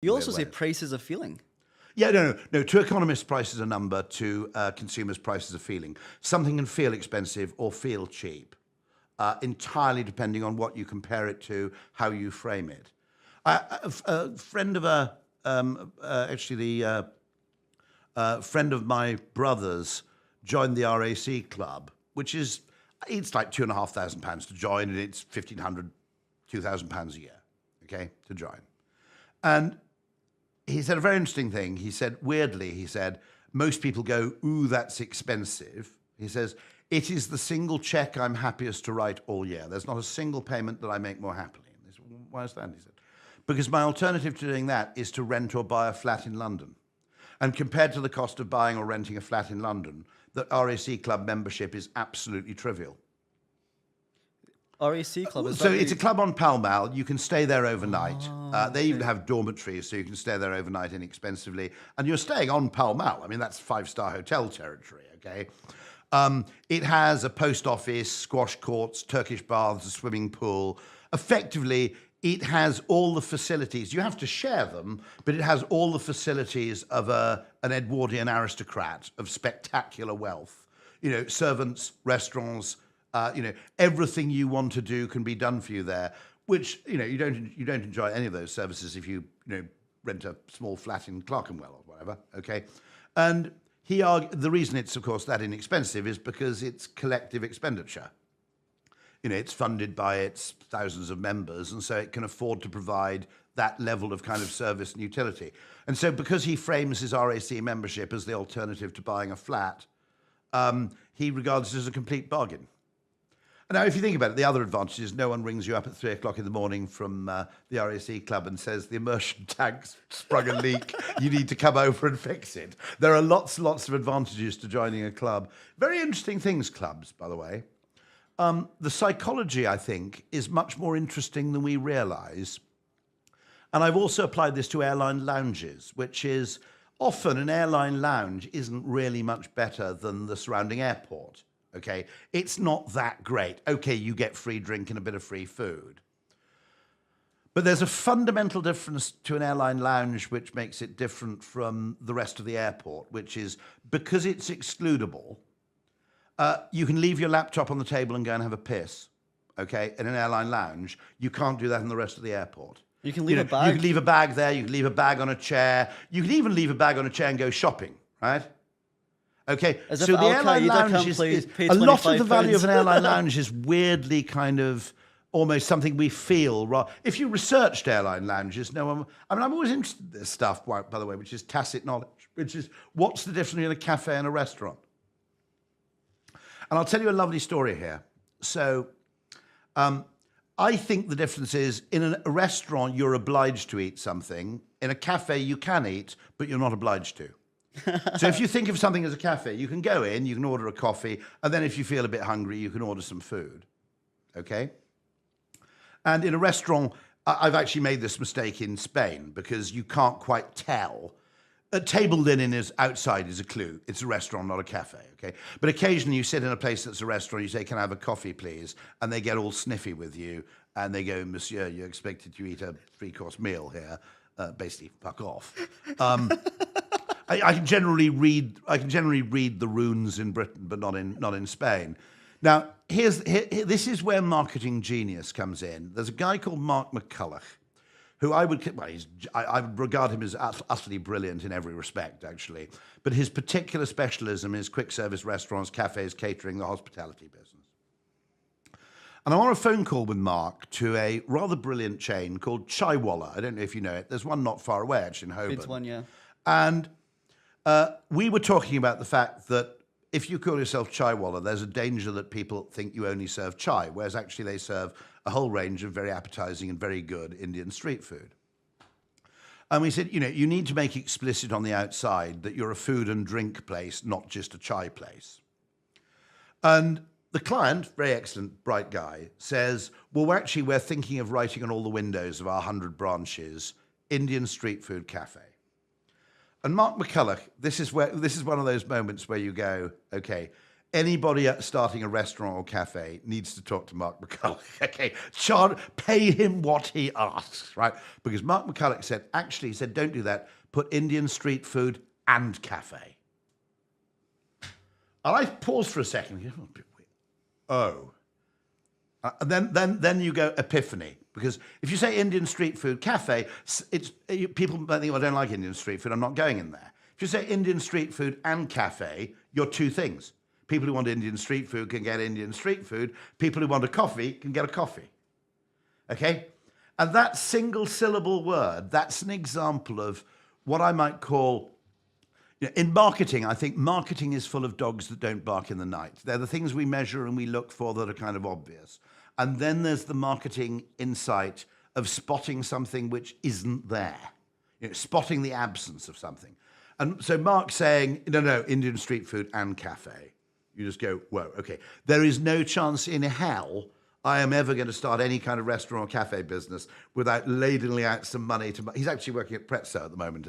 You also say price is a feeling. Yeah, no. To economists, price is a number. To consumers, price is a feeling. Something can feel expensive or feel cheap, entirely depending on what you compare it to, how you frame it. A friend of friend of my brother's joined the RAC Club, which is, it's like £2,500 to join, and it's £1,500, £2,000 a year, okay, to join. And he said a very interesting thing. He said, weirdly, he said, most people go, ooh, that's expensive. He says, it is the single check I'm happiest to write all year. There's not a single payment that I make more happily. And they said, why is that? He said, because my alternative to doing that is to rent or buy a flat in London. And compared to the cost of buying or renting a flat in London, the RAC Club membership is absolutely trivial. RAC Club is so it's a club on Pall Mall. You can stay there overnight. They even have dormitories, so you can stay there overnight inexpensively. And you're staying on Pall Mall. I mean, that's 5-star hotel territory, okay? It has a post office, squash courts, Turkish baths, a swimming pool. Effectively, it has all the facilities. You have to share them, but it has all the facilities of an Edwardian aristocrat of spectacular wealth. You know, servants, restaurants, everything you want to do can be done for you there, which, you don't enjoy any of those services if you rent a small flat in Clerkenwell or whatever, okay? And the reason it's, of course, that inexpensive is because it's collective expenditure. It's funded by its thousands of members, and so it can afford to provide that level of kind of service and utility. And so because he frames his RAC membership as the alternative to buying a flat, he regards it as a complete bargain. Now, if you think about it, the other advantage is no one rings you up at 3 o'clock in the morning from the RAC Club and says the immersion tank's sprung a leak, you need to come over and fix it. There are lots of advantages to joining a club. Very interesting things, clubs, by the way. The psychology, I think, is much more interesting than we realise. And I've also applied this to airline lounges, which is often an airline lounge isn't really much better than the surrounding airport. Okay, it's not that great. Okay, you get free drink and a bit of free food. But there's a fundamental difference to an airline lounge which makes it different from the rest of the airport, which is because it's excludable, you can leave your laptop on the table and go and have a piss, okay? In an airline lounge, you can't do that in the rest of the airport. You can leave a bag. You can leave a bag there, you can leave a bag on a chair. You can even leave a bag on a chair and go shopping, right? Okay, As so if the airline lounge is a lot of the value of an airline lounge is weirdly kind of almost something we feel. If you researched airline lounges, I'm always interested in this stuff, by the way, which is tacit knowledge, which is what's the difference between a cafe and a restaurant? And I'll tell you a lovely story here. So I think the difference is in a restaurant, you're obliged to eat something. In a cafe, you can eat, but you're not obliged to. So if you think of something as a cafe, you can go in, you can order a coffee, and then if you feel a bit hungry, you can order some food, okay? And in a restaurant, I've actually made this mistake in Spain because you can't quite tell. A table linen is outside is a clue. It's a restaurant, not a cafe, okay? But occasionally you sit in a place that's a restaurant, you say, can I have a coffee, please? And they get all sniffy with you, and they go, monsieur, you're expected to eat a 3-course meal here. Basically, fuck off. I can generally read the runes in Britain, but not in Spain. Now, this is where marketing genius comes in. There's a guy called Mark McCullik, who I would regard him as utterly brilliant in every respect, actually. But his particular specialism is quick service restaurants, cafes, catering, the hospitality business. And I'm on a phone call with Mark to a rather brilliant chain called Chaiwalla. I don't know if you know it. There's one not far away, actually, in Holborn. It's one, yeah. And we were talking about the fact that if you call yourself Chaiwalla, there's a danger that people think you only serve chai, whereas actually they serve a whole range of very appetizing and very good Indian street food. And we said, you need to make explicit on the outside that you're a food and drink place, not just a chai place. And the client, very excellent, bright guy, says, well, we're thinking of writing on all the windows of our 100 branches, Indian street food cafe. And Mark McCulloch, this is one of those moments where you go, okay, Anybody starting a restaurant or cafe needs to talk to Mark McCullik. Okay, pay him what he asks, right? Because Mark McCullik said, he said, don't do that. Put Indian street food and cafe. And I paused for a second. Oh. And then you go epiphany. Because if you say Indian street food cafe, people might think, well, I don't like Indian street food, I'm not going in there. If you say Indian street food and cafe, you're two things. People who want Indian street food can get Indian street food. People who want a coffee can get a coffee. Okay? And that single syllable word, that's an example of what I might call, in marketing, I think marketing is full of dogs that don't bark in the night. They're the things we measure and we look for that are kind of obvious. And then there's the marketing insight of spotting something which isn't there, spotting the absence of something. And so Mark's saying, no, Indian street food and cafe. You just go, whoa, okay. There is no chance in hell I am ever going to start any kind of restaurant or cafe business without ladling out some money to... He's actually working at Prezzo at the moment,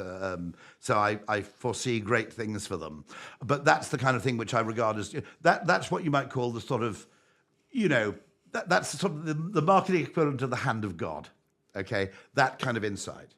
so I foresee great things for them. But that's the kind of thing which I regard as... That's what you might call the sort of, that's sort of the marketing equivalent of the hand of God, okay? That kind of insight.